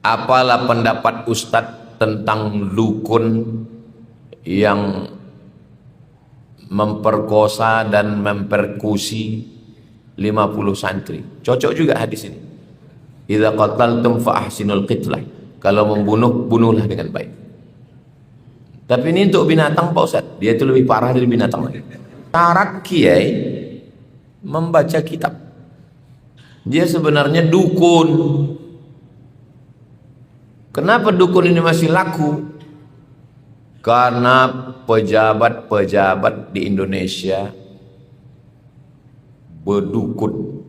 Apalah pendapat Ustadz tentang dukun yang memperkosa dan mempersekusi 50 santri? Cocok juga hadis ini. Idza qataltum fa ahsinul qitlah. Kalau membunuh, bunuhlah dengan baik. Tapi ini untuk binatang Pak Ustadz, dia itu lebih parah dari binatang lagi. Syarat kiai membaca kitab. Dia sebenarnya dukun. Kenapa dukun ini masih laku? Karena pejabat-pejabat di Indonesia berdukun.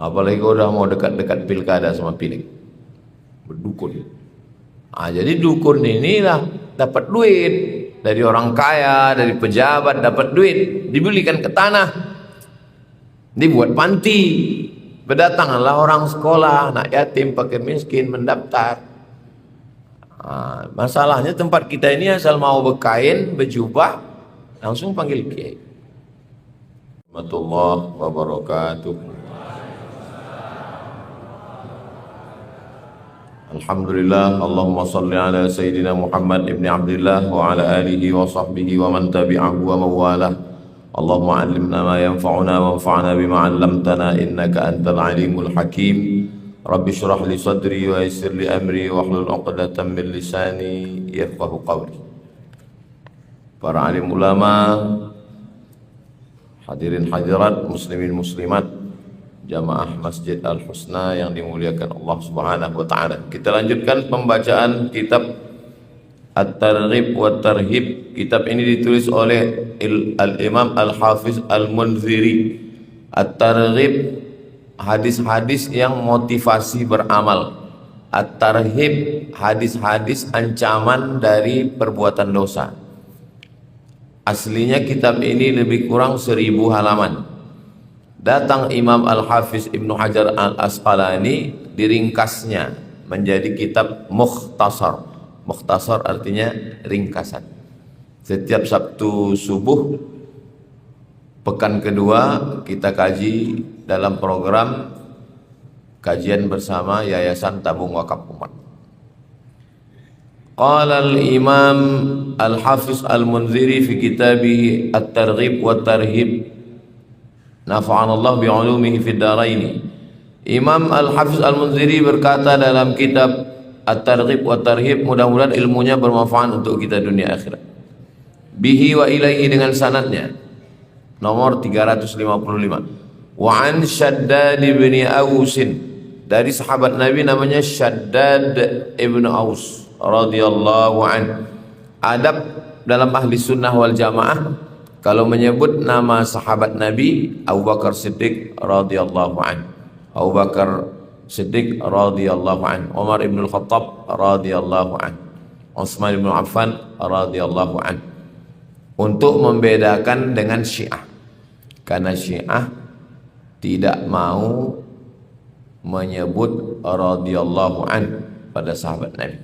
Apalagi kalau udah mau dekat-dekat pilkada sama pileg, berdukun. Jadi dukun inilah dapat duit dari orang kaya, dari pejabat dapat duit, dibelikan ke tanah, dibuat panti, berdatanganlah orang sekolah, anak yatim, fakir miskin mendaftar. Masalahnya tempat kita ini asal mau berkain, berjubah, langsung panggil kiai. Warahmatullahi wabarakatuh. Alhamdulillah, Allahumma salli ala Sayyidina Muhammad ibn Abdullah wa ala alihi wa sahbihi wa man tabi'ahu wa mawalah. Allahumma allimna ma yanfa'una wa anfa'na bima 'allamtana innaka antal alimul hakim. Rabbi shrah li sadri wa yassir li amri wa hlul 'uqdatam min lisani yafqahu qawli. Para alim ulama, hadirin hadirat, muslimin muslimat, jamaah Masjid Al-Husna yang dimuliakan Allah Subhanahu wa taala. Kita lanjutkan pembacaan kitab At-Targhib wa Tarhib. Kitab ini ditulis oleh Al-Imam Al-Hafiz Al-Munziri. At-Targhib, hadis-hadis yang motivasi beramal. At-Tarhib, hadis-hadis ancaman dari perbuatan dosa. Aslinya kitab ini lebih kurang 1000 halaman. Datang Imam Al-Hafiz Ibnu Hajar Al-Asqalani, diringkasnya menjadi kitab mukhtasar. Mukhtasar artinya ringkasan. Setiap Sabtu subuh pekan kedua kita kaji dalam program kajian bersama Yayasan Tabung Wakaf Umat. Qala al-Imam Al-Hafiz Al-Munziri fi kitabih At-Targhib wa Tarhib, nafa'anallah bi'ulumihi fid dharaini. Imam Al-Hafiz Al-Munziri berkata dalam kitab At-Targhib wa Tarhib, mudah-mudahan ilmunya bermanfaat untuk kita dunia akhirat. Bihi wa ilaihi, dengan sanadnya, nomor 355. Wa an Shaddad ibn Ausin, dari sahabat Nabi namanya Shaddad ibn Aus radhiyallahu an. Adab dalam ahli sunnah wal jamaah, kalau menyebut nama sahabat Nabi, Abu Bakar Siddiq radhiyallahu an, Abu Bakar Siddiq radhiyallahu an, Umar ibn al-Khattab radhiyallahu an, Utsman ibn Affan radhiyallahu an. Untuk membedakan dengan Syiah, karena Syiah tidak mau menyebut radhiyallahu an pada sahabat Nabi,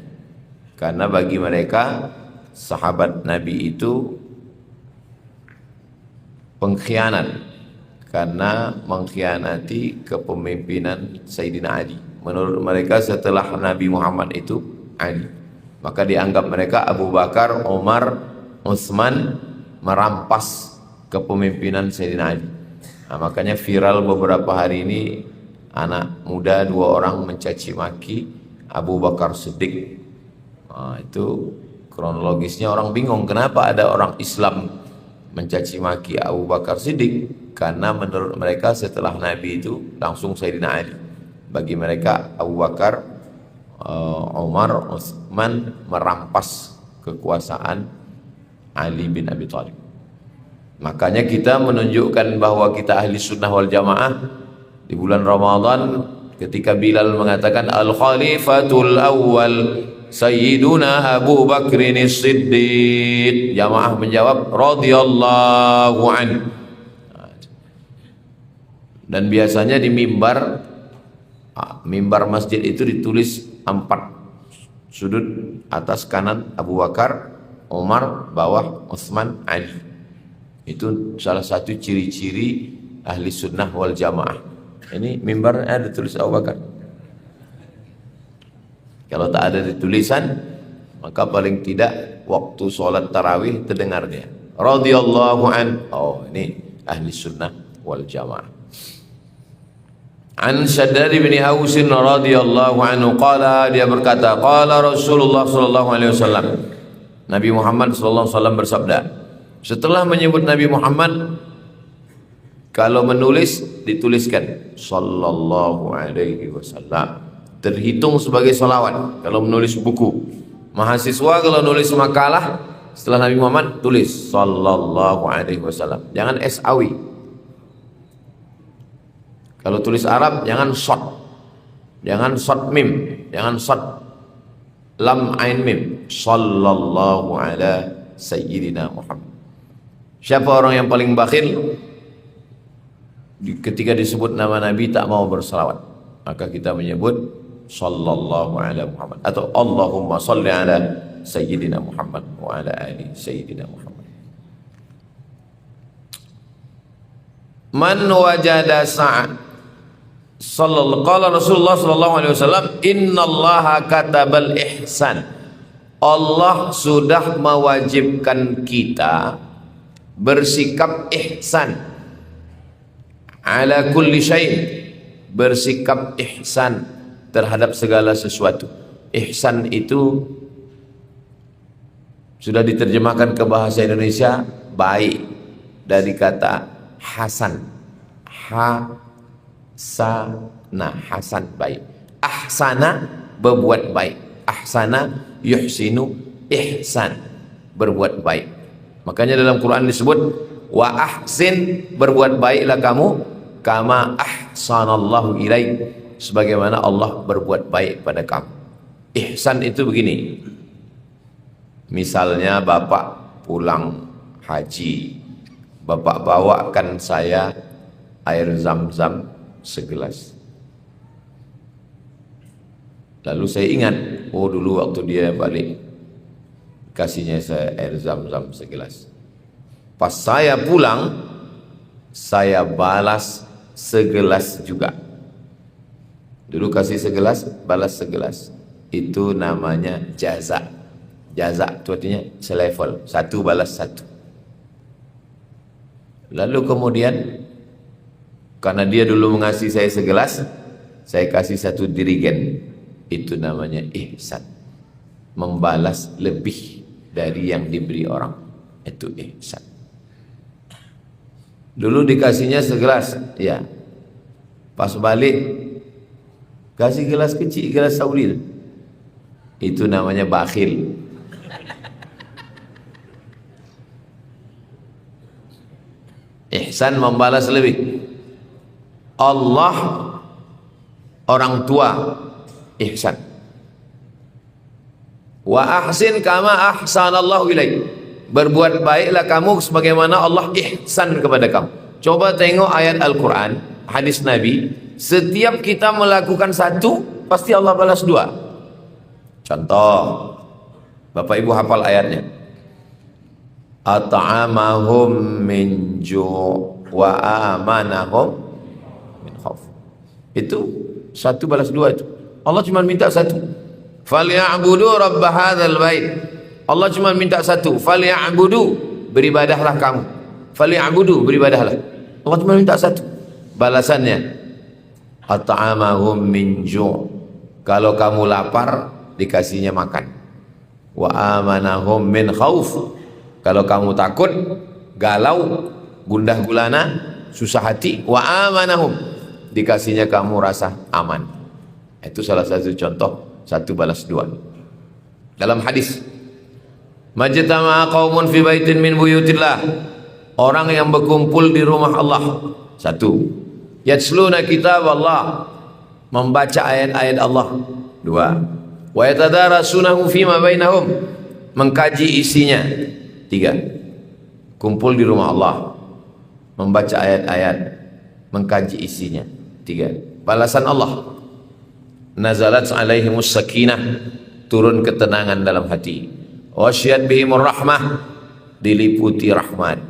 karena bagi mereka sahabat Nabi itu pengkhianat, karena mengkhianati kepemimpinan Sayyidina Ali. Menurut mereka setelah Nabi Muhammad itu Ali, maka dianggap mereka Abu Bakar, Umar, Utsman merampas kepemimpinan Sayyidina Ali. Makanya viral beberapa hari ini, anak muda 2 orang mencaci maki Abu Bakar Siddiq. Itu kronologisnya orang bingung, kenapa ada orang Islam mencaci maki Abu Bakar Siddiq? Karena menurut mereka setelah Nabi itu langsung Sayyidina Ali. Bagi mereka Abu Bakar, Umar, Utsman merampas kekuasaan Ali bin Abi Thalib. Makanya kita menunjukkan bahwa kita ahli sunnah wal jamaah di bulan Ramadan, ketika Bilal mengatakan Al-Khalifatul Awwal Sayyiduna Abu Bakrin As-Siddiq, jamaah menjawab radhiyallahu anhu. Dan biasanya di mimbar masjid itu ditulis 4 sudut, atas kanan Abu Bakar, Umar, bawah Utsman, Ali. Itu salah satu ciri-ciri ahli sunnah wal jamaah. Ini mimbarnya ada tulis Abu Bakar. Kalau tak ada di tulisan, maka paling tidak waktu sholat tarawih terdengar dia. Radhiyallahu an. Oh, ini ahli sunnah wal jamaah. An Shaddad bin Aus radhiyallahu anhu qala, dia berkata, qala Rasulullah sallallahu alaihi wasallam, Nabi Muhammad sallallahu alaihi wasallam bersabda. Setelah menyebut Nabi Muhammad, kalau menulis dituliskan sallallahu alaihi wasallam, terhitung sebagai salawat. Kalau menulis buku, mahasiswa kalau nulis makalah setelah Nabi Muhammad tulis sallallahu alaihi wasallam, jangan sawi. Kalau tulis Arab jangan short mim, jangan short lam ain mim, sallallahu ala sayyidina Muhammad. Siapa orang yang paling bakhil? Ketika disebut nama Nabi tak mau bersalawat, maka kita menyebut sallallahu ala Muhammad atau Allahumma salli ala sayyidina Muhammad wa ala ali sayyidina Muhammad. Man wajada sa'an sallallahu qala Rasulullah sallallahu alaihi wasallam, innallaha katabal ihsan. Allah sudah mewajibkan kita bersikap ihsan ala kulli syai', bersikap ihsan terhadap segala sesuatu. Ihsan itu sudah diterjemahkan ke bahasa Indonesia baik dari kata hasan. Hasana, hasan baik. Ahsana berbuat baik. Ahsana yuhsinu, ihsan berbuat baik. Makanya dalam Quran disebut wa ahsin, berbuat baiklah kamu, kama ahsanallahu ilaik, sebagaimana Allah berbuat baik pada kamu. Ihsan itu begini, misalnya bapak pulang haji, bapak bawakan saya air zam-zam segelas. Lalu saya ingat, oh dulu waktu dia balik kasihnya saya air zam-zam segelas. Pas saya pulang, saya balas segelas juga. Dulu kasih segelas, balas segelas. Itu namanya jaza. Jaza itu artinya selevel, satu balas satu. Lalu kemudian karena dia dulu mengasihi saya segelas, saya kasih satu dirigen. Itu namanya ihsan, membalas lebih dari yang diberi orang. Itu ihsan. Dulu dikasihnya segelas, ya. Pas balik kasih gelas kecil, gelas saulil. Itu namanya bakhil. Ihsan membalas lebih. Allah, orang tua, ihsan. Wa ahsin kama ahsanallahu ilaik. Berbuat baiklah kamu sebagaimana Allah ihsan kepada kamu. Coba tengok ayat Al-Quran, hadis Nabi. Setiap kita melakukan satu, pasti Allah balas dua. Contoh, Bapak Ibu hafal ayatnya. At'amahum min ju' wa amanahum min khauf. Itu satu balas dua itu. Allah cuma minta satu. Falya'budu rabb hadzal bait. Allah cuma minta satu. Falya'budu, beribadahlah kamu. Falya'budu, beribadahlah. Allah cuma minta satu. Balasannya at'amahum min ju'. Kalau kamu lapar, dikasihnya makan. Wa amanahum min khauf. Kalau kamu takut, galau, gundah gulana, susah hati, wa amanahum, dikasihnya kamu rasa aman. Itu salah satu contoh satu balas dua. Dalam hadis, majtama'a qaumun fi baitin min buyutillah, orang yang berkumpul di rumah Allah. Satu, yatsluna kitab Allah, membaca ayat-ayat Allah. Dua, wa yatadarasunahu fima bainahum, mengkaji isinya. Tiga, kumpul di rumah Allah, membaca ayat-ayat, mengkaji isinya. Tiga, balasan Allah, nazalat alaihimus sakinah, turun ketenangan dalam hati. Wasyiyat bihimur rahmah, diliputi rahmat.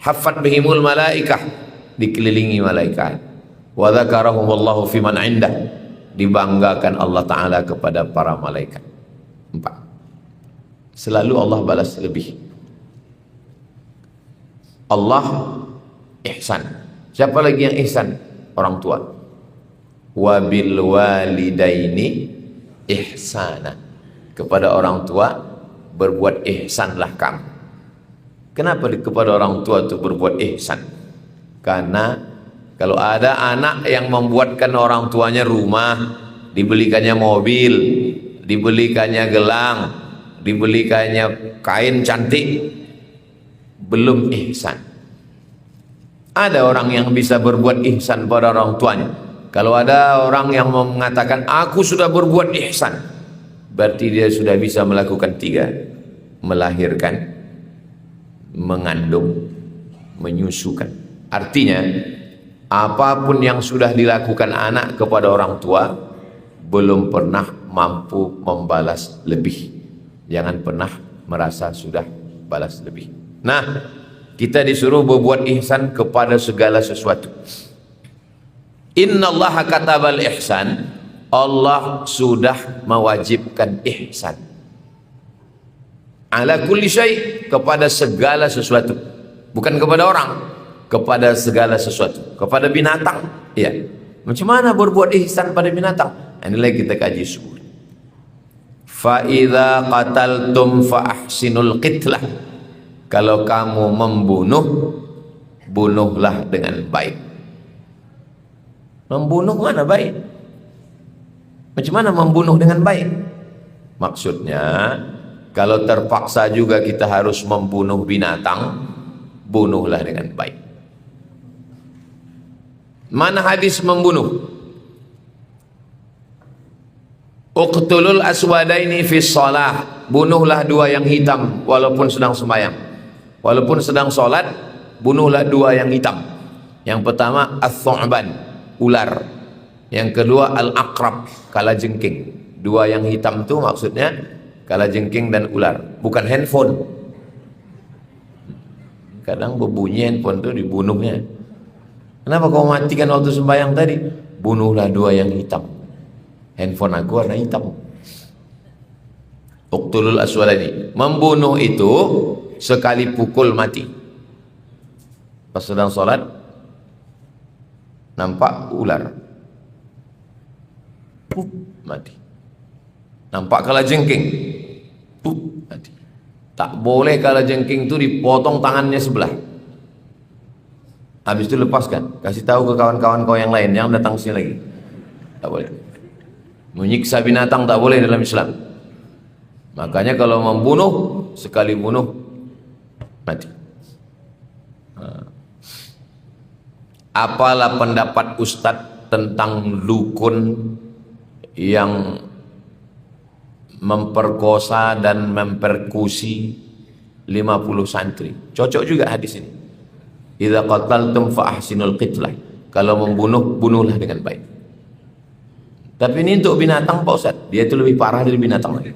Haffat bihimul malaikah, dikelilingi malaikat. Wa dzakarahumullahu fiman indah, dibanggakan Allah Ta'ala kepada para malaikat. 4. Selalu Allah balas lebih. Allah ihsan. Siapa lagi yang ihsan? Orang tua. Wabil walidaini ihsana. Kepada orang tua berbuat ihsanlah kamu. Kenapa kepada orang tua itu berbuat ihsan? Karena kalau ada anak yang membuatkan orang tuanya rumah, dibelikannya mobil, dibelikannya gelang, dibelikannya kain cantik, belum ihsan. Ada orang yang bisa berbuat ihsan pada orang tuanya. Kalau ada orang yang mengatakan aku sudah berbuat ihsan, berarti dia sudah bisa melakukan 3: melahirkan, mengandung, menyusukan. Artinya apapun yang sudah dilakukan anak kepada orang tua belum pernah mampu membalas lebih. Jangan pernah merasa sudah balas lebih. Nah, kita disuruh berbuat ihsan kepada segala sesuatu. Innallaha katabal ihsan. Allah sudah mewajibkan ihsan ala kulli syai', kepada segala sesuatu, bukan kepada orang, kepada segala sesuatu, kepada binatang. Ya, macam mana berbuat ihsan pada binatang? Inilah kita kaji subuh. Fa idza qataltum fa ahsinul qitlah. Kalau kamu membunuh, bunuhlah dengan baik. Membunuh mana baik? Macam mana membunuh dengan baik? Maksudnya, kalau terpaksa juga kita harus membunuh binatang, bunuhlah dengan baik. Mana hadis membunuh? Uqtulul aswadaini fi shalah. Bunuhlah 2 yang hitam walaupun sedang sembahyang. Walaupun sedang solat, bunuhlah 2 yang hitam. Yang pertama ats-thu'ban, ular. Yang kedua al-aqrab, kalajengking. 2 yang hitam itu maksudnya kalajengking dan ular, bukan handphone. Kadang berbunyi handphone itu dibunuhnya. Kenapa kau matikan waktu sembahyang tadi? Bunuhlah 2 yang hitam. Handphone aku warna hitam. Uqtulul aswadani. Membunuh itu sekali pukul mati. Pas sedang sholat nampak ular, mati. Nampak kalajengking, mati. Tak boleh kalajengking itu dipotong tangannya sebelah. Habis itu lepaskan, kasih tahu ke kawan-kawan kau yang lain yang datang sini lagi. Tak boleh. Menyiksa binatang tak boleh dalam Islam. Makanya kalau membunuh, sekali bunuh mati. Apalah pendapat Ustadz tentang dukun yang memperkosa dan mempersekusi 50 santri? Cocok juga hadis ini. Idza qataltum fa ahsinul qitlah. Kalau membunuh, bunuhlah dengan baik. Tapi ini untuk binatang Pak Ustaz, dia itu lebih parah dari binatang lagi.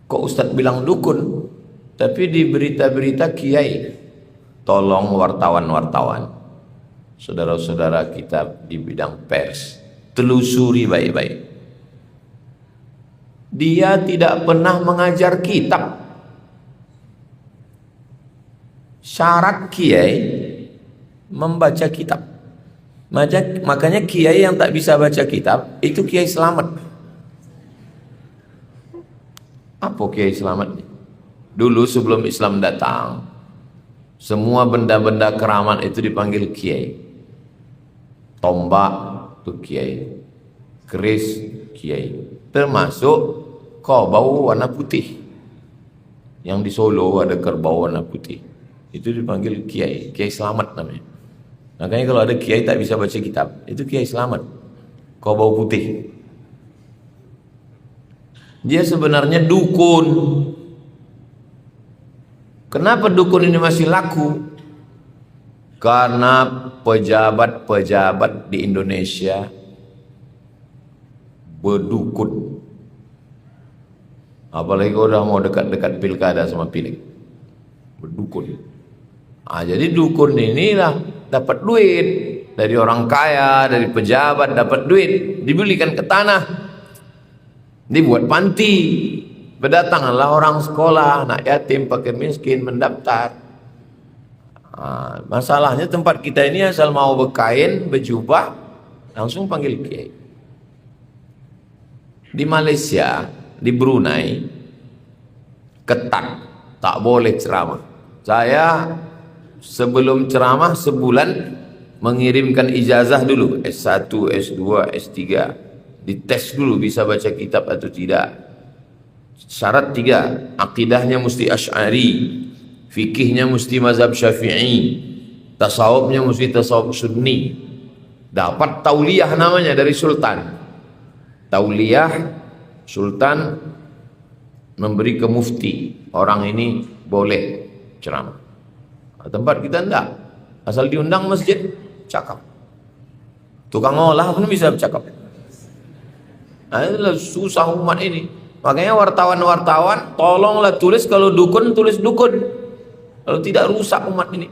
Kok Ustaz bilang dukun, tapi di berita-berita kiai. Tolong wartawan-wartawan, saudara-saudara kita di bidang pers, telusuri baik-baik. Dia tidak pernah mengajar kitab. Syarat kiai membaca kitab. Makanya kiai yang tak bisa baca kitab itu kiai selamat. Apa kiai selamat? Dulu sebelum Islam datang, semua benda-benda keramat itu dipanggil kiai. Tombak itu kiai, keris kiai, termasuk kerbau warna putih. Yang di Solo ada kerbau warna putih, itu dipanggil kiai, kiai selamat namanya. Makanya kalau ada kiai tak bisa baca kitab, itu kiai selamat, kerbau putih. Dia sebenarnya dukun. Kenapa dukun ini masih laku? Karena pejabat-pejabat di Indonesia berdukun. Apalagi kalau udah mau dekat-dekat pilkada sama pileg, berdukun. Jadi dukun inilah dapat duit dari orang kaya, dari pejabat, dapat duit, dibelikan ke tanah, dibuat panti. Berdatanglah orang sekolah, anak yatim, fakir miskin mendaftar. Masalahnya tempat kita ini asal mau berkain, berjubah, langsung panggil kiai. Di Malaysia, di Brunei, ketat, tak boleh ceramah. Saya sebelum ceramah sebulan mengirimkan ijazah dulu, S1, S2, S3, dites dulu bisa baca kitab atau tidak. Syarat 3, akidahnya mesti Asy'ari, fikihnya mesti mazhab Syafi'i, tasawufnya mesti tasawuf Sunni. Dapat tauliyah namanya dari sultan. Tauliyah, sultan memberi ke mufti, orang ini boleh ceramah. Tempat kita enggak, asal diundang masjid cakap. Tukang olah pun bisa bercakap. Itulah susah umat ini. Makanya wartawan-wartawan tolonglah tulis, kalau dukun tulis dukun, kalau tidak rusak umat ini.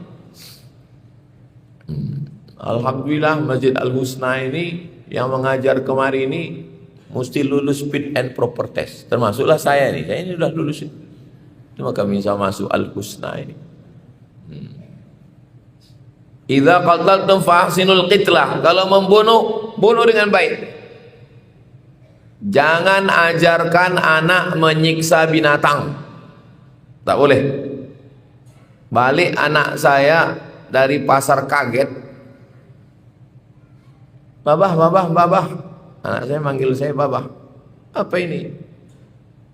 Alhamdulillah Masjid Al-Husna ini yang mengajar kemari ini mesti lulus fit and proper test, termasuklah saya ini sudah lulus ini. Maka bisa masuk Al-Husna ini. Idza qataltum fahsinul qitlah, kalau membunuh, bunuh dengan baik. Jangan ajarkan anak menyiksa binatang, tak boleh. Balik anak saya dari pasar kaget, babah, babah. Anak saya manggil saya babah. Apa ini?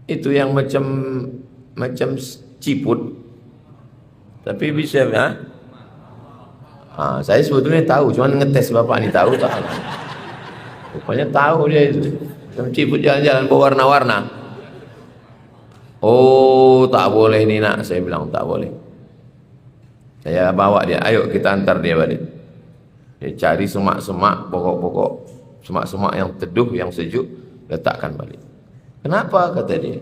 Itu yang macam ciput, tapi bisa ya. Saya sebetulnya tahu, cuman ngetes bapak ini tahu tak? Rupanya tahu dia itu. Ciput jalan-jalan berwarna-warna. Oh, tak boleh ini nak, saya bilang tak boleh. Saya bawa dia, ayo kita antar dia balik. Dia cari semak-semak, pokok-pokok, semak-semak yang teduh, yang sejuk, letakkan balik. Kenapa? Kata dia.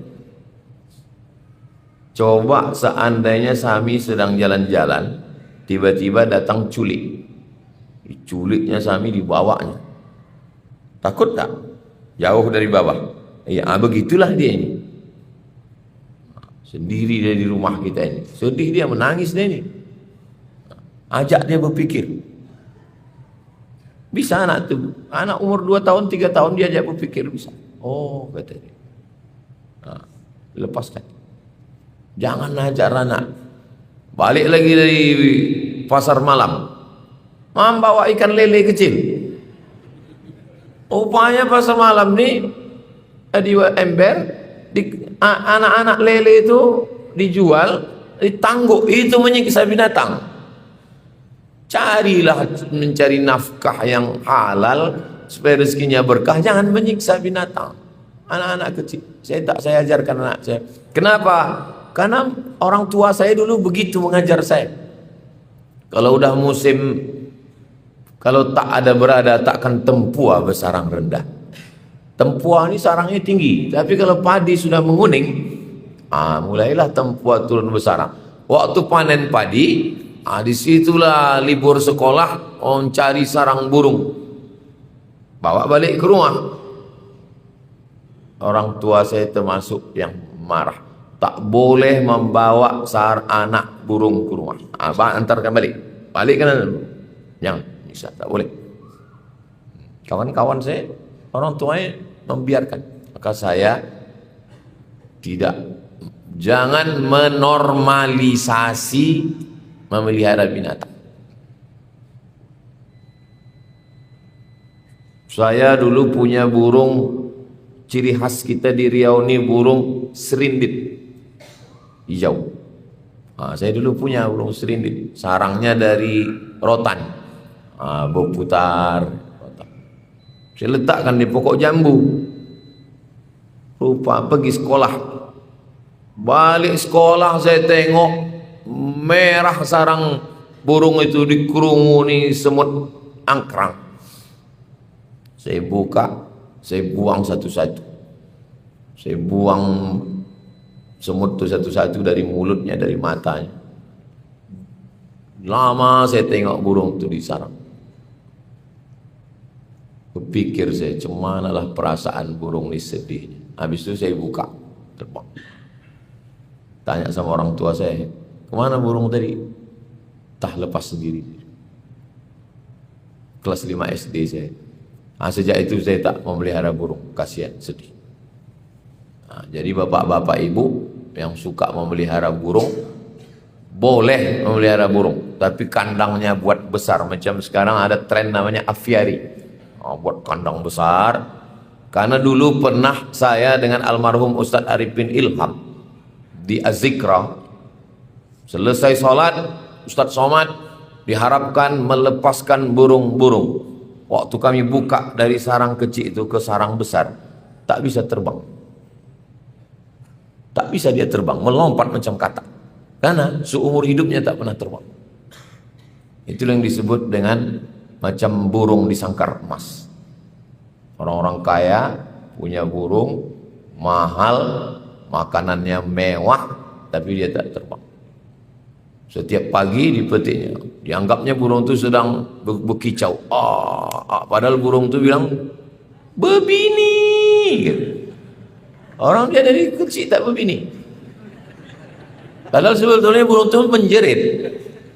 Coba seandainya Sami sedang jalan-jalan, tiba-tiba datang culik. Culiknya Sami dibawanya. Takut tak? Jauh dari bawah. Ya, begitulah dia ini. Sendiri dia di rumah kita ini. Sedih dia, menangis dia ini. Ajak dia berpikir. Bisa anak tu, anak umur 2 tahun, 3 tahun dia ajak berpikir bisa. Oh, kata dia. Lepaskan. Jangan ajar anak. Balik lagi dari pasar malam, membawa ikan lele kecil. Rupanya pasar malam ni di ember, anak-anak lele itu dijual, ditangguk, itu menyiksa binatang. Carilah mencari nafkah yang halal supaya rezekinya berkah, jangan menyiksa binatang. Anak-anak kecil, saya ajarkan anak saya. Kenapa? Karena orang tua saya dulu begitu mengajar saya. Kalau udah musim, kalau tak ada berada, takkan tempua bersarang rendah. Tempua ini sarangnya tinggi, tapi kalau padi sudah menguning, mulailah tempua turun bersarang. Waktu panen padi, disitulah libur sekolah, cari sarang burung, bawa balik ke rumah. Orang tua saya termasuk yang marah. Tak boleh membawa anak burung ke rumah. Antarkan balik. Balik kan? Jangan. Bisa, tak boleh. Kawan-kawan saya, orang tuanya membiarkan. Maka saya tidak. Jangan menormalisasi memelihara binatang. Saya dulu punya burung, ciri khas kita di Riau ini burung serindit hijau. Saya dulu punya burung serindit, sarangnya dari rotan. Berputar. Saya letakkan di pokok jambu. Rupa pergi sekolah. Balik sekolah saya tengok merah sarang burung itu dikerumuni semut angkrang. Saya buka, saya buang satu-satu. Saya buang semut itu satu-satu dari mulutnya, dari matanya. Lama saya tengok burung itu di sarang. Berpikir saya, cemanalah perasaan burung ini sedihnya. Habis itu saya buka, terbang. Tanya sama orang tua saya, kemana burung tadi? Tah lepas sendiri. Kelas 5 SD saya. Nah, sejak itu saya tak memelihara burung, kasihan, sedih. Nah, jadi bapak-bapak ibu yang suka memelihara burung, boleh memelihara burung, tapi kandangnya buat besar. Macam sekarang ada tren namanya aviary. Buat kandang besar. Karena dulu pernah saya dengan almarhum Ustadz Arifin Ilham di Az-Zikra, selesai sholat Ustadz Somad diharapkan melepaskan burung-burung. Waktu kami buka dari sarang kecil itu ke sarang besar, tak bisa terbang, tak bisa dia terbang, melompat macam katak, karena seumur hidupnya tak pernah terbang. Itulah yang disebut dengan macam burung di sangkar emas. Orang-orang kaya punya burung mahal, makanannya mewah, tapi dia tak terbang. Setiap pagi dipetiknya, dianggapnya burung itu sedang berkicau. Padahal burung itu bilang berbini gitu. Orang dia dari kecil tak berbini, padahal sebetulnya burung itu menjerit,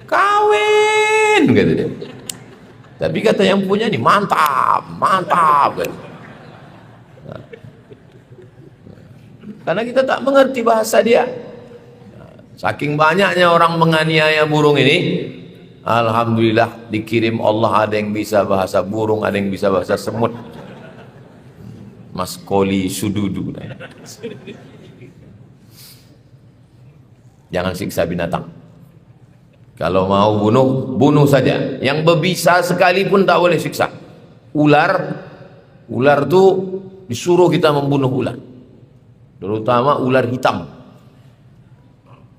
kawin gitu dia. Tapi kata yang punya nih, mantap, mantap. Karena kita tak mengerti bahasa dia. Saking banyaknya orang menganiaya burung ini, alhamdulillah dikirim Allah ada yang bisa bahasa burung, ada yang bisa bahasa semut. Mas Koli Sududu. Jangan siksa binatang. Kalau mau bunuh, bunuh saja. Yang berbisa sekalipun tak boleh siksa. Ular tuh disuruh kita membunuh ular, terutama ular hitam,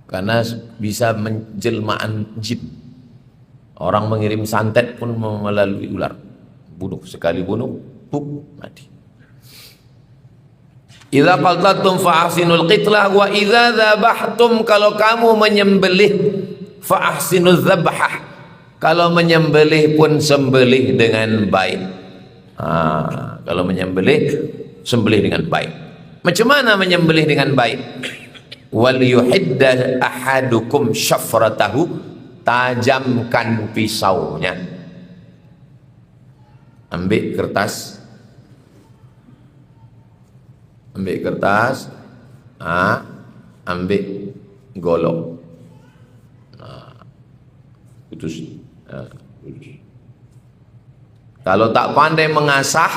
karena bisa menjelmaan jin. Orang mengirim santet pun melalui ular. Bunuh, sekali bunuh, mati. Idza qaltatum fa ahsinul qitlah wa idza dzabhtum, kalau kamu menyembelih fa ahsinuz dzabhah, kalau menyembelih pun sembelih dengan baik. Kalau menyembelih, sembelih dengan baik. Macam mana menyembelih dengan baik? Wal yuhidda ahadukum syafratahu, tajamkan pisaunya. Ambil kertas, ambil golok, putus. Kalau tak pandai mengasah,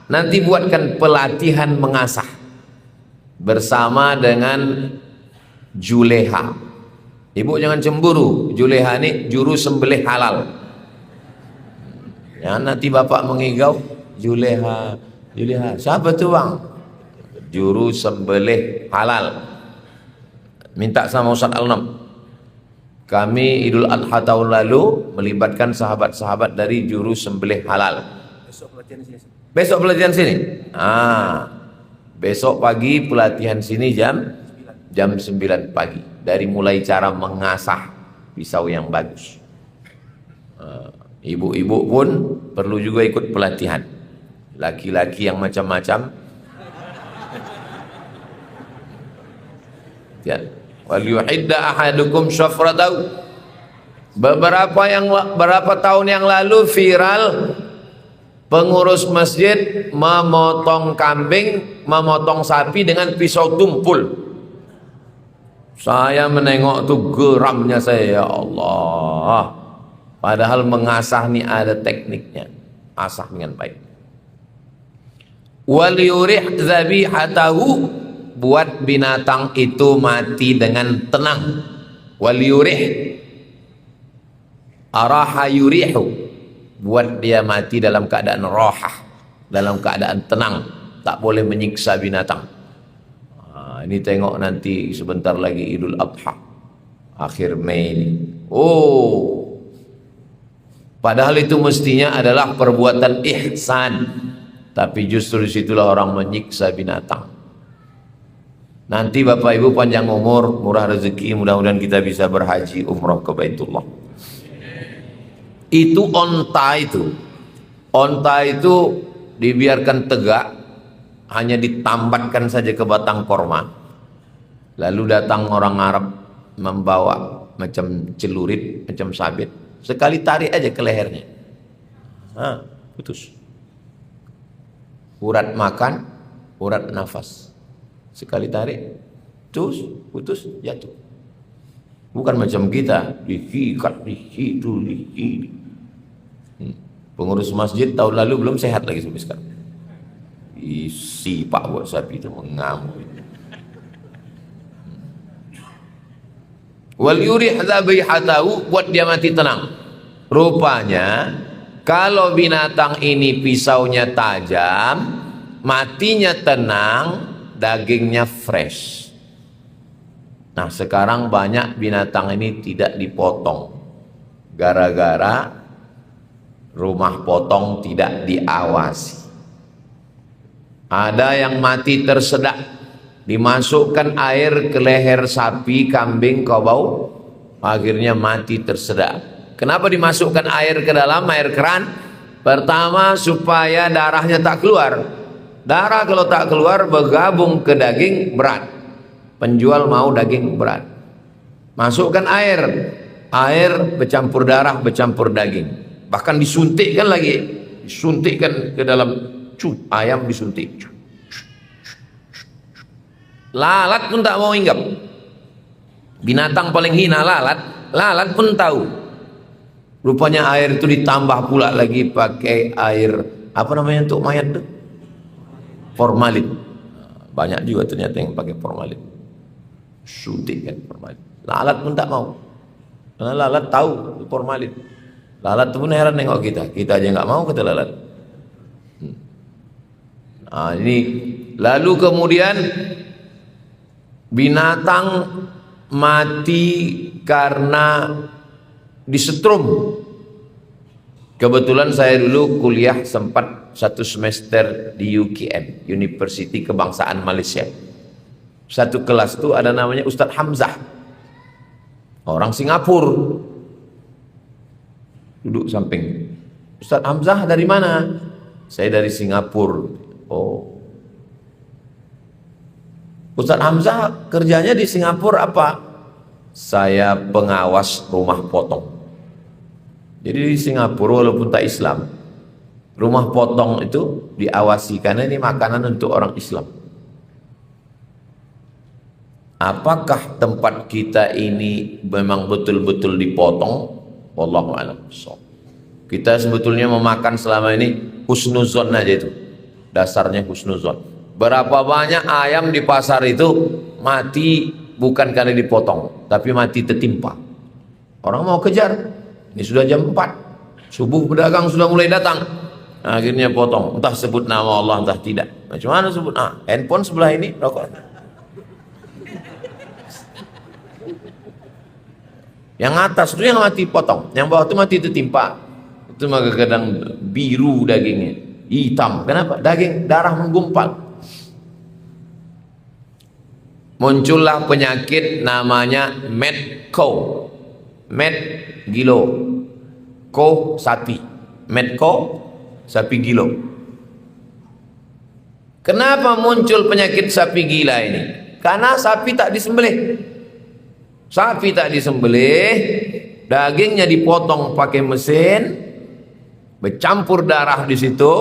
nanti buatkan pelatihan mengasah bersama dengan Juleha. Ibu jangan cemburu, Juleha ini juru sembelih halal. Ya, nanti bapak mengigau, Juleha, siapa tuh bang? Juru sembelih halal. Minta sama Ustaz Al-Nam. Kami Idul Adha tahun lalu melibatkan sahabat-sahabat dari juru sembelih halal. Besok pelatihan sini. Besok pagi pelatihan sini jam 9 pagi. Dari mulai cara mengasah pisau yang bagus. Ibu-ibu pun perlu juga ikut pelatihan. Laki-laki yang macam-macam. Ya. Wal yuhidda ahadukum syafratahu. Berapa tahun yang lalu viral pengurus masjid memotong kambing, memotong sapi dengan pisau tumpul. Saya menengok tuh geramnya saya, ya Allah. Padahal mengasah nih ada tekniknya. Asah dengan baik. Wal yurih dzabihatahu, buat binatang itu mati dengan tenang. Wal yurih, araha yurihu, buat dia mati dalam keadaan rohah, dalam keadaan tenang, tak boleh menyiksa binatang. Ini tengok nanti sebentar lagi Idul Adha akhir Mei ini. Padahal itu mestinya adalah perbuatan ihsan, tapi justru disitulah orang menyiksa binatang. Nanti Bapak Ibu panjang umur, murah rezeki, mudah-mudahan kita bisa berhaji umrah ke Baitullah. Itu onta itu dibiarkan tegak, hanya ditambatkan saja ke batang korma, lalu datang orang Arab membawa macam celurit, macam sabit, sekali tarik aja ke lehernya, putus. Urat makan, urat nafas, sekali tarik, putus, jatuh. Bukan macam kita diikat di situ, di sini. Pengurus masjid tahun lalu belum sehat lagi sampai sekarang. Isi pak buat sapi itu mengamuk. Wal yurih dzabihatahu, buat dia mati tenang. Rupanya kalau binatang ini pisaunya tajam, matinya tenang, dagingnya fresh. Nah, sekarang banyak binatang ini tidak dipotong gara-gara rumah potong tidak diawasi. Ada yang mati tersedak, dimasukkan air ke leher sapi, kambing, kerbau, akhirnya mati tersedak. Kenapa dimasukkan air ke dalam air keran? Pertama, supaya darahnya tak keluar. Darah kalau tak keluar bergabung ke daging, berat. Penjual mau daging berat. Masukkan air bercampur darah, bercampur daging. Bahkan disuntikkan lagi, disuntikkan ke dalam ayam, disuntik. Lalat pun tak mau hinggap. Binatang paling hina lalat pun tahu. Rupanya air itu ditambah pula lagi pakai air apa namanya untuk mayat itu? Formalin. Banyak juga ternyata yang pakai formalin. Suntik kan formalin. Lalat pun tak mau. Karena lalat tahu formalin. Lalat pun heran nengok kita aja nggak mau kata lalat. Nah, ini lalu kemudian binatang mati karena disetrum. Kebetulan saya dulu kuliah sempat 1 semester di UKM, University Kebangsaan Malaysia. Satu kelas itu ada namanya Ustadz Hamzah, orang Singapura. Duduk samping. Ustadz Hamzah dari mana? Saya dari Singapura. Oh. Ustadz Hamzah kerjanya di Singapura apa? Saya pengawas rumah potong. Jadi di Singapura walaupun tak Islam, rumah potong itu diawasi karena ini makanan untuk orang Islam. Apakah tempat kita ini memang betul-betul dipotong? Wallahu a'lam. Kita sebetulnya memakan selama ini husnuzon aja itu. Dasarnya husnuzon. Berapa banyak ayam di pasar itu mati bukan karena dipotong, tapi mati tertimpa. Orang mau kejar. Ini sudah jam 4. Subuh pedagang sudah mulai datang. Akhirnya potong. Entah sebut nama Allah, entah tidak. Macam mana sebut? Handphone sebelah ini, rokok. Yang atas itu yang mati potong, yang bawah itu mati tertimpa. Itu maka kadang biru dagingnya, hitam. Kenapa? Daging darah menggumpal. Muncullah penyakit namanya mad cow. Mad gilo, cow sapi. Mad cow sapi gilo. Kenapa muncul penyakit sapi gila ini? Karena sapi tak disembelih. Sapi tak disembelih, dagingnya dipotong pakai mesin, bercampur darah di situ,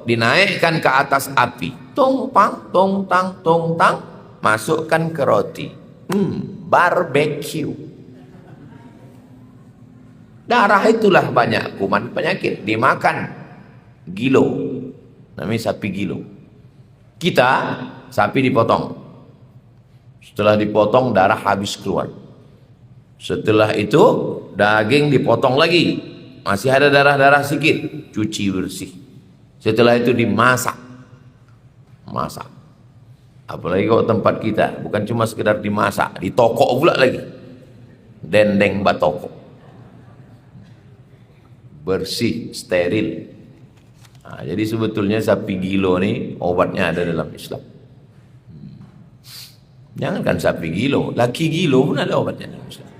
dinaikkan ke atas api, tongpang, tongtang, tongtang, masukkan ke roti, barbecue. Darah itulah banyak kuman penyakit, dimakan gilo, namanya sapi gilo. Kita sapi dipotong, setelah dipotong darah habis keluar. Setelah itu daging dipotong lagi, masih ada darah-darah sedikit, cuci bersih. Setelah itu dimasak. Masak. Apalagi kalau tempat kita bukan cuma sekedar dimasak, ditokok pula lagi. Dendeng batoko. Bersih, steril. Nah, jadi sebetulnya sapi gilo nih obatnya ada dalam Islam. Jangankan sapi gilo, laki gilo pun ada obatnya dalam Islam.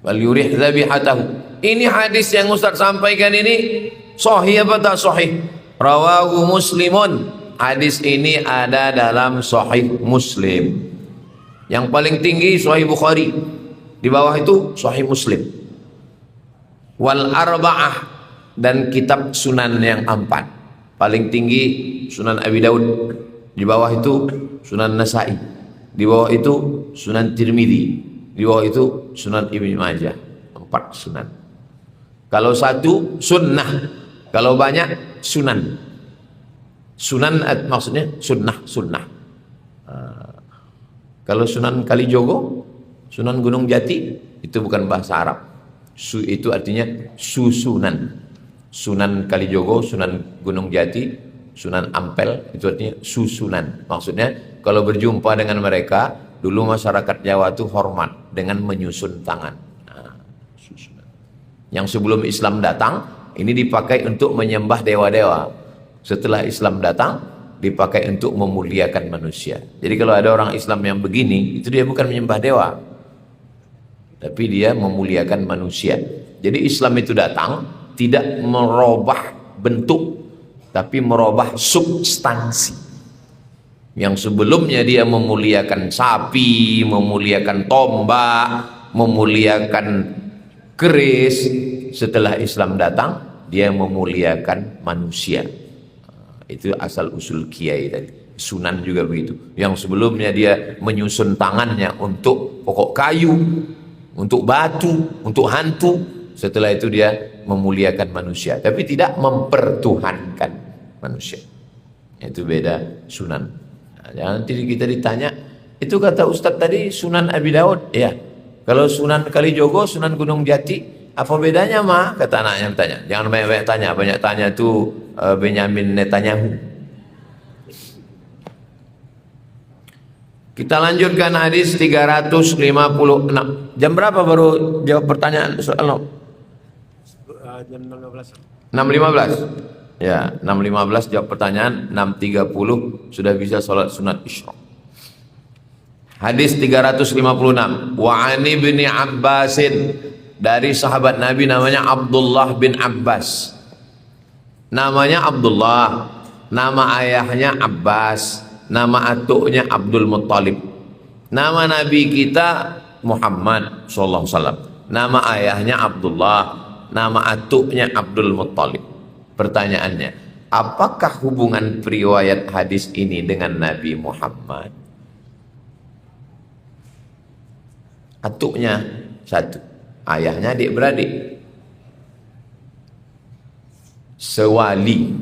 wal yurih dzabihatahu. Ini hadis yang Ustaz sampaikan ini sahih apa tak sahih? Rawahu Muslimun. Hadis ini ada dalam Sahih Muslim. Yang paling tinggi Sahih Bukhari, di bawah itu Sahih Muslim. Wal arba'ah, dan kitab sunan yang 4. Paling tinggi Sunan Abi Daud, di bawah itu Sunan Nasa'i, di bawah itu Sunan Tirmidzi, di bawah itu Sunan Ibnu Majah. 4 sunan. Kalau satu sunnah, kalau banyak sunan. Sunan maksudnya sunnah. Kalau Sunan Kalijogo, Sunan Gunung Jati, itu bukan bahasa Arab. Itu artinya susunan. Sunan Kalijogo, Sunan Gunung Jati, Sunan Ampel, itu artinya susunan. Maksudnya kalau berjumpa dengan mereka, dulu masyarakat Jawa itu hormat dengan menyusun tangan. Susunan. Yang sebelum Islam datang, ini dipakai untuk menyembah dewa-dewa. Setelah Islam datang, dipakai untuk memuliakan manusia. Jadi kalau ada orang Islam yang begini, itu dia bukan menyembah dewa, tapi dia memuliakan manusia. Jadi Islam itu datang tidak merubah bentuk, tapi merubah substansi. Yang sebelumnya dia memuliakan sapi, memuliakan tombak, memuliakan keris. Setelah Islam datang, dia memuliakan manusia. Itu asal usul kiai tadi. Sunan juga begitu. Yang sebelumnya dia menyusun tangannya untuk pokok kayu, untuk batu, untuk hantu. Setelah itu dia memuliakan manusia, tapi tidak mempertuhankan manusia. Itu beda sunan. Nah, nanti kita ditanya, itu kata Ustadz tadi Sunan Abi Daud. Ya. Kalau Sunan Kalijogo, Sunan Gunung Jati, apa bedanya mah? Kata anaknya bertanya. Jangan banyak-banyak tanya. Banyak tanya itu Benyamin Netanyahu. Kita lanjutkan hadis 356. Jam berapa baru jawab pertanyaan soal? Jam 6.15. 6.15. Ya, 6.15 jawab pertanyaan, 6.30 sudah bisa sholat sunat isyraq. Hadis 356. Wa ani bin Abbasin, dari sahabat Nabi namanya Abdullah bin Abbas. Namanya Abdullah, nama ayahnya Abbas, nama atuknya Abdul Muttalib. Nama Nabi kita Muhammad sallallahu alaihi wasallam. Nama ayahnya Abdullah, nama atuknya Abdul Muttalib. Pertanyaannya, apakah hubungan periwayat hadis ini dengan Nabi Muhammad? Atuknya satu, ayahnya adik-beradik. Sewali,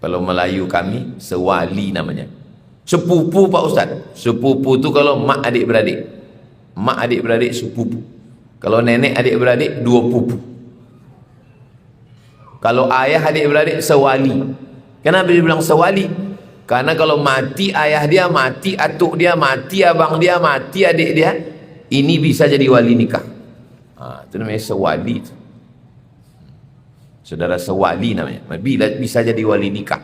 kalau Melayu kami sewali namanya. Sepupu Pak Ustaz. Sepupu itu kalau mak adik-beradik. Mak adik-beradik sepupu. Kalau nenek adik-beradik dua pupu. Kalau ayah adik-beradik sewali. Kenapa dia bilang sewali? Karena kalau mati ayah dia, mati atuk dia, mati abang dia, mati adik dia, ini bisa jadi wali nikah. Itu namanya sewali itu. Saudara sewali namanya. Bila bisa jadi wali nikah.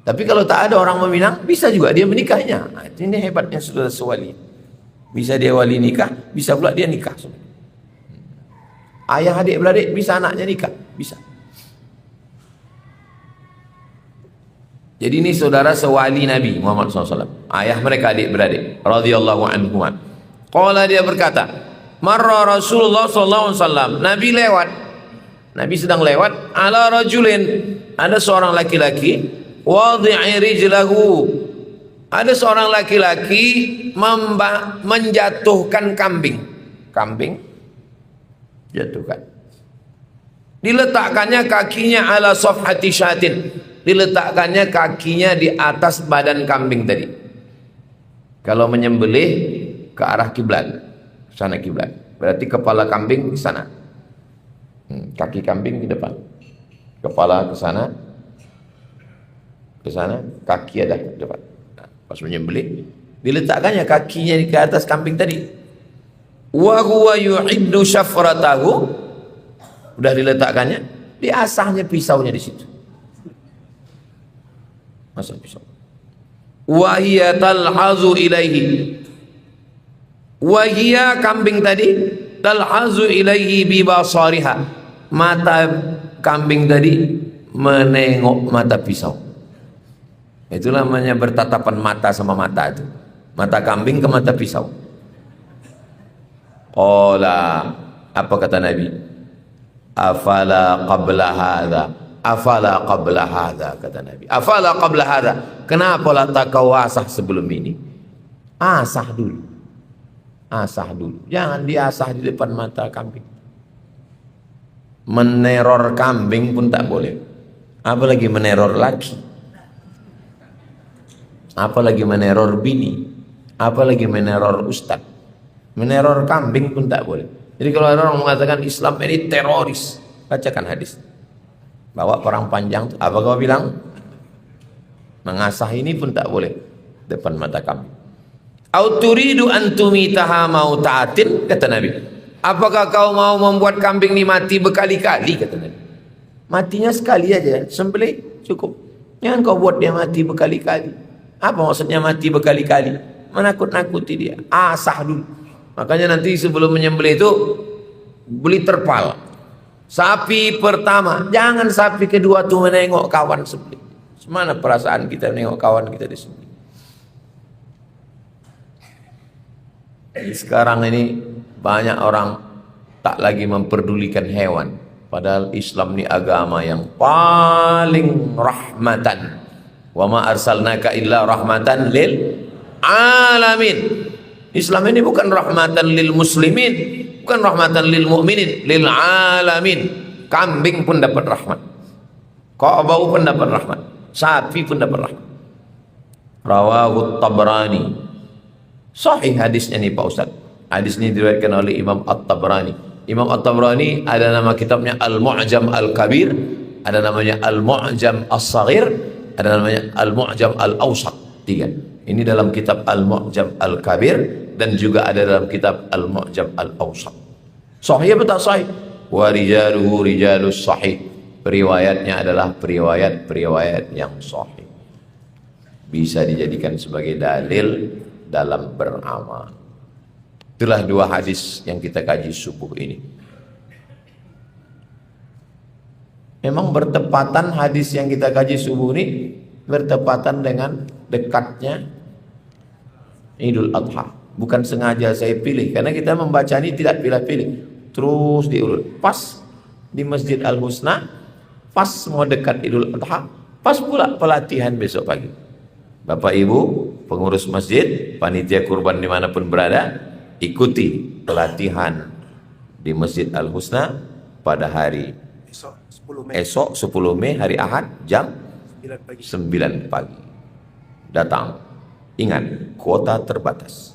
Tapi kalau tak ada orang meminang, bisa juga dia menikahnya. Ini hebatnya saudara sewali. Bisa dia wali nikah, bisa pula dia nikah. Ayah adik beradik bisa anaknya nikah, bisa. Jadi ini saudara sewali Nabi Muhammad SAW. Ayah mereka adik beradik. Radhiyallahu anhum. Qala, dia berkata, marra Rasulullah SAW. Nabi lewat. Nabi sedang lewat, ala rajulin, ada seorang laki-laki, wadhi'i rijlahu, ada seorang laki-laki menjatuhkan kambing. Kambing jatuhkan. Diletakkannya kakinya ala safhati syatin, diletakkannya kakinya di atas badan kambing tadi. Kalau menyembelih ke arah kiblat, sana kiblat, berarti kepala kambing di sana. Kaki kambing di depan, kepala ke sana, kaki ada di depan. Nah, pas menyembelih, diletakkannya kakinya ke atas kambing tadi. Wa huwa yu'iddu syafratahu, udah diletakkannya, diasahnya pisaunya di situ. Masa pisau. Wa hiya talhazu ilaihi, wa hiya kambing tadi talhazu ilaihi bi basariha. Mata kambing tadi menengok mata pisau. Itulah namanya bertatapan mata sama mata itu. Mata kambing ke mata pisau. Qala, apa kata Nabi? Afala qabla hadha, afala qabla hadha, kata Nabi. Afala qabla hadha, kenapa lah tak kau asah sebelum ini? Asah dulu. Asah dulu. Jangan diasah di depan mata kambing. Meneror kambing pun tak boleh. Apalagi meneror laki. Apalagi meneror bini. Apalagi meneror ustaz. Meneror kambing pun tak boleh. Jadi kalau ada orang mengatakan Islam ini teroris, bacakan hadis. Bawa perang panjang, apa kau bilang? Mengasah ini pun tak boleh depan mata kambing. Au turidu an tumitaha mauta'atin, kata Nabi. Apakah kau mau membuat kambing ini mati berkali-kali, kata Nabi. Matinya sekali aja, sembelih cukup. Jangan kau buat dia mati berkali-kali. Apa maksudnya mati berkali-kali? Menakut-nakuti dia. Asah dulu. Makanya nanti sebelum menyembelih itu beli terpal. Sapi pertama, jangan sapi kedua tuh menengok kawan sembelih. Semana perasaan kita menengok kawan kita disembelih. Sekarang ini banyak orang tak lagi memperdulikan hewan. Padahal Islam ini agama yang paling rahmatan. Wa ma arsalnaka illa rahmatan lil alamin. Islam ini bukan rahmatan lil muslimin, bukan rahmatan lil mu'minin, lil alamin. Kambing pun dapat rahmat. Ka'bau pun dapat rahmat. Sapi pun dapat rahmat. Rawahu Tabrani. Sahih hadisnya nih Pak Ustaz. Hadis ini diriwayatkan oleh Imam At-Tabrani. Imam At-Tabrani ada nama kitabnya Al-Mu'jam Al-Kabir, ada namanya Al-Mu'jam As-Saghir, ada namanya Al-Mu'jam Al-Awsat. Tiga. Ini dalam kitab Al-Mu'jam Al-Kabir dan juga ada dalam kitab Al-Mu'jam Al-Awsat. Sahih atau tak sahih? Wa rijaluhu rijalus sahih. Periwayatnya adalah periwayat-periwayat yang sahih. Bisa dijadikan sebagai dalil dalam beramal. Itulah dua hadis yang kita kaji subuh ini. Memang bertepatan hadis yang kita kaji subuh ini bertepatan dengan dekatnya Idul Adha. Bukan sengaja saya pilih, karena kita membaca ini tidak pilih-pilih, terus diurut. Pas di Masjid Al-Husna, pas mau dekat Idul Adha, pas pula pelatihan besok pagi. Bapak Ibu pengurus masjid, panitia kurban dimanapun berada, ikuti pelatihan di Masjid Al-Husna pada hari esok 10 Mei hari Ahad jam 9 pagi. Datang. Ingat, kuota terbatas.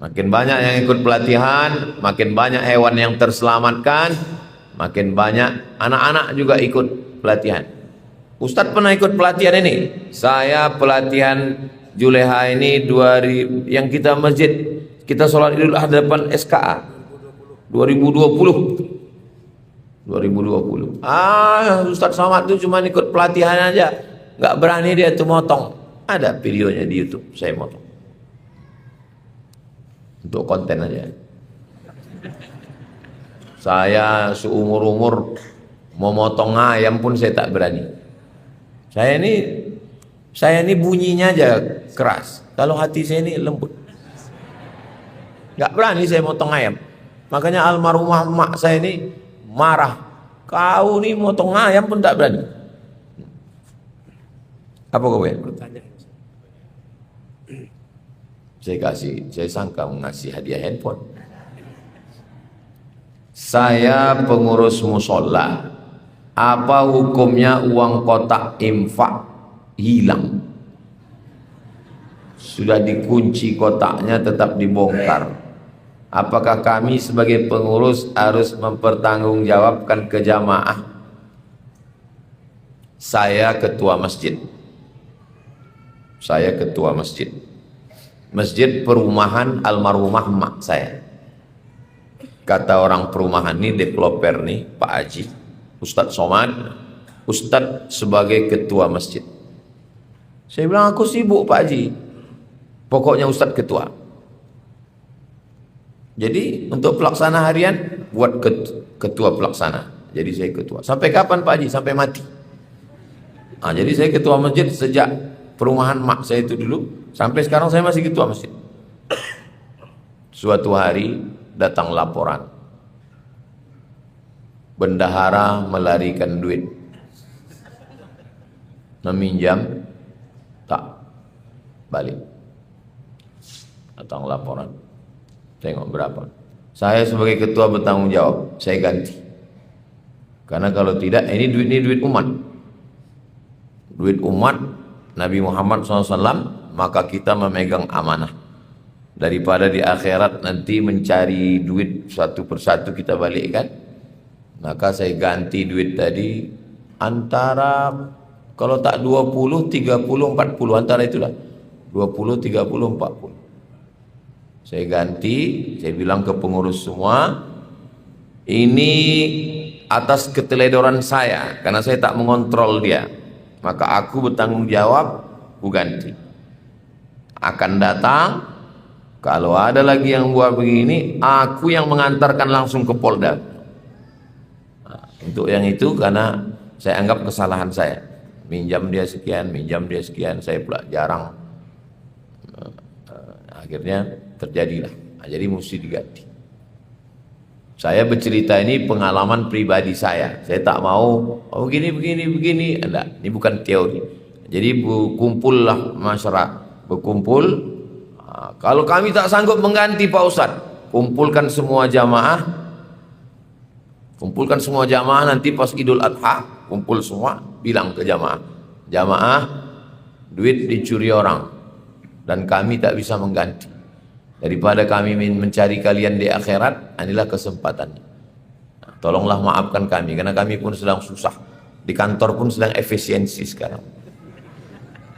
Makin banyak yang ikut pelatihan, makin banyak hewan yang terselamatkan, makin banyak anak-anak juga ikut pelatihan. Ustadz pernah ikut pelatihan ini. Saya pelatihan Juleha ini 2000 yang kita masjid, kita sholat Idul Adha depan SKA 2020. Ustadz Somad itu cuma ikut pelatihan aja, nggak berani dia tuh motong. Ada videonya di YouTube, saya motong untuk konten aja. Saya seumur-umur mau motong ayam pun saya tak berani. Saya ini bunyinya aja keras. Kalau hati saya ini lembut. Nggak berani saya motong ayam. Makanya almarhumah mak saya ini marah. Kau nih motong ayam pun tak berani. Apa kau ya? Saya sangka ngasih hadiah handphone. Saya pengurus musola. Apa hukumnya uang kotak infak hilang? Sudah dikunci kotaknya tetap dibongkar. Apakah kami sebagai pengurus harus mempertanggungjawabkan ke jamaah? Saya ketua masjid. Masjid perumahan almarhumah mak saya. Kata orang perumahan ini, developer nih, Pak Haji, Ustadz Somad, Ustadz sebagai ketua masjid. Saya bilang, aku sibuk Pak Haji. Pokoknya Ustadz ketua. Jadi untuk pelaksana harian buat ketua pelaksana. Jadi saya ketua. Sampai kapan Pak Haji? Sampai mati. Nah, jadi saya ketua masjid sejak perumahan mak saya itu dulu sampai sekarang saya masih ketua masjid. Suatu hari datang laporan. Bendahara melarikan duit. Meminjam tak balik. Datang laporan. Tengok berapa. Saya sebagai ketua bertanggung jawab, saya ganti. Karena kalau tidak, ini duit umat. Duit umat Nabi Muhammad SAW, maka kita memegang amanah. Daripada di akhirat nanti mencari duit satu persatu kita balikkan, maka saya ganti duit tadi antara, kalau tak 20, 30, 40, antara itulah. 20, 30, 40. Saya ganti, saya bilang ke pengurus semua, ini atas keteledoran saya, karena saya tak mengontrol dia. Maka aku bertanggung jawab, aku ganti. Akan datang, kalau ada lagi yang buat begini, aku yang mengantarkan langsung ke Polda. Nah, untuk yang itu karena saya anggap kesalahan saya. Minjam dia sekian, saya pula jarang. Akhirnya terjadilah. Nah, jadi mesti diganti. Saya bercerita ini pengalaman pribadi saya. Saya tak mau begini. Enggak, ini bukan teori. Jadi berkumpullah masyarakat, berkumpul. Nah, kalau kami tak sanggup mengganti Pak Ustadz, kumpulkan semua jamaah nanti pas Idul Adha, kumpul semua, bilang ke jamaah, duit dicuri orang dan kami tak bisa mengganti. Daripada kami mencari kalian di akhirat, inilah kesempatannya. Nah, tolonglah maafkan kami, karena kami pun sedang susah. Di kantor pun sedang efisiensi sekarang.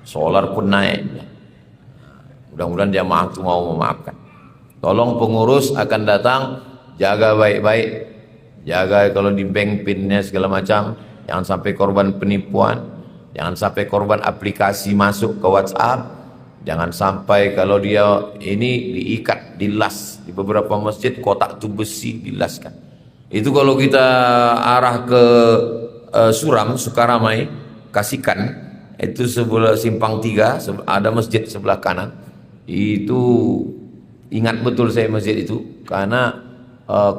Solar pun naik. Mudah-mudahan jamaah itu mau memaafkan. Tolong pengurus akan datang, jaga baik-baik. Jaga kalau di bank pinnya segala macam. Jangan sampai korban penipuan. Jangan sampai korban aplikasi masuk ke WhatsApp. Jangan sampai kalau dia ini diikat, dilas. Di beberapa masjid kotak itu besi dilaskan. Itu kalau kita arah ke Suram, Sukaramai, Kasikan, itu sebelah Simpang 3, ada masjid sebelah kanan. Itu ingat betul saya masjid itu, karena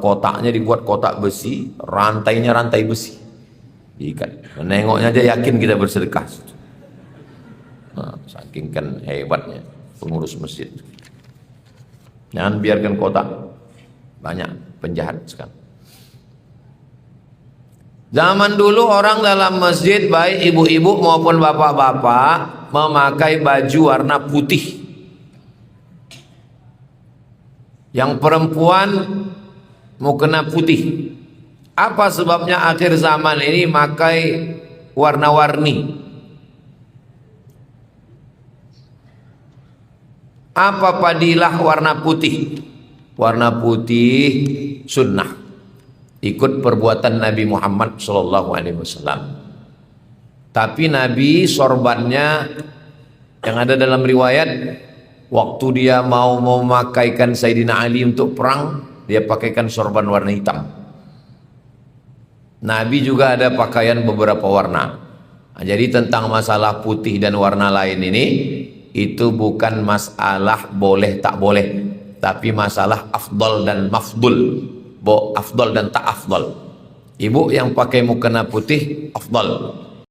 kotaknya dibuat kotak besi, rantainya rantai besi. Diikat. Menengoknya aja yakin kita bersedekah. Nah, saking kan hebatnya pengurus masjid. Jangan biarkan kotak, banyak penjahat sekarang. Zaman dulu orang dalam masjid, baik ibu-ibu maupun bapak-bapak, memakai baju warna putih. Yang perempuan mukena putih. Apa sebabnya akhir zaman ini pakai warna-warni? Apa padilah warna putih? Warna putih sunnah. Ikut perbuatan Nabi Muhammad SAW. Tapi Nabi sorbannya yang ada dalam riwayat, waktu dia mau memakaikan Sayyidina Ali untuk perang, dia pakaikan sorban warna hitam. Nabi juga ada pakaian beberapa warna. Nah, jadi tentang masalah putih dan warna lain ini, itu bukan masalah boleh tak boleh, tapi masalah afdal dan mafdul, afdal dan tak afdal. Ibu yang pakai mukena putih afdal,